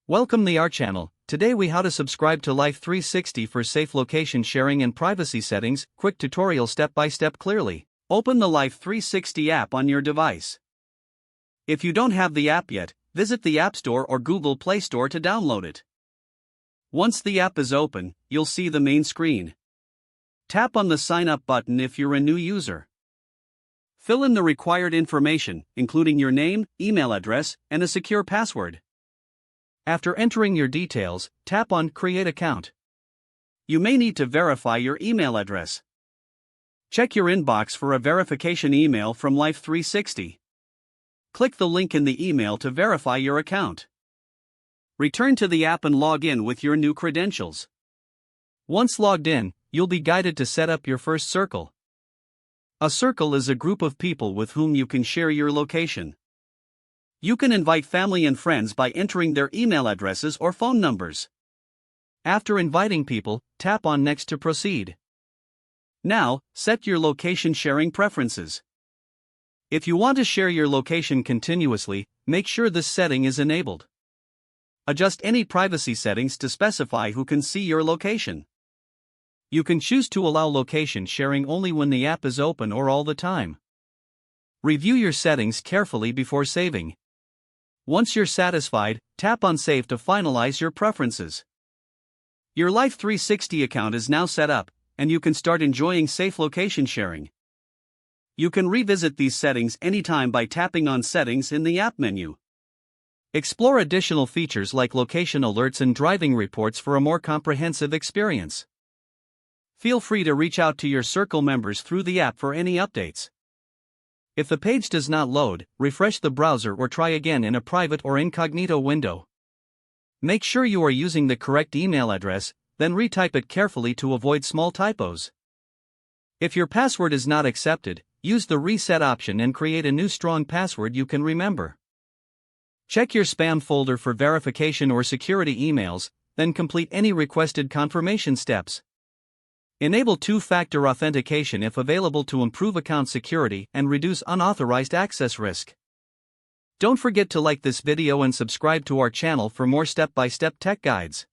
Welcome to our channel. Today we how to subscribe to Life360 for safe location sharing and privacy settings. Quick tutorial step by step clearly. Open the Life360 app on your device. If you don't have the app yet, visit the App Store or Google Play Store to download it. Once the app is open, you'll see the main screen. Tap on the Sign Up button if you're a new user. Fill in the required information, including your name, email address, and a secure password. After entering your details, tap on Create Account. You may need to verify your email address. Check your inbox for a verification email from Life360. Click the link in the email to verify your account. Return to the app and log in with your new credentials. Once logged in, you'll be guided to set up your first circle. A circle is a group of people with whom you can share your location. You can invite family and friends by entering their email addresses or phone numbers. After inviting people, tap on Next to proceed. Now, set your location sharing preferences. If you want to share your location continuously, make sure this setting is enabled. Adjust any privacy settings to specify who can see your location. You can choose to allow location sharing only when the app is open or all the time. Review your settings carefully before saving. Once you're satisfied, tap on Save to finalize your preferences. Your Life360 account is now set up, and you can start enjoying safe location sharing. You can revisit these settings anytime by tapping on Settings in the app menu. Explore additional features like location alerts and driving reports for a more comprehensive experience. Feel free to reach out to your circle members through the app for any updates. If the page does not load, refresh the browser or try again in a private or incognito window. Make sure you are using the correct email address, then retype it carefully to avoid small typos. If your password is not accepted, use the reset option and create a new strong password you can remember. Check your spam folder for verification or security emails, then complete any requested confirmation steps. Enable two-factor authentication if available to improve account security and reduce unauthorized access risk. Don't forget to like this video and subscribe to our channel for more step-by-step tech guides.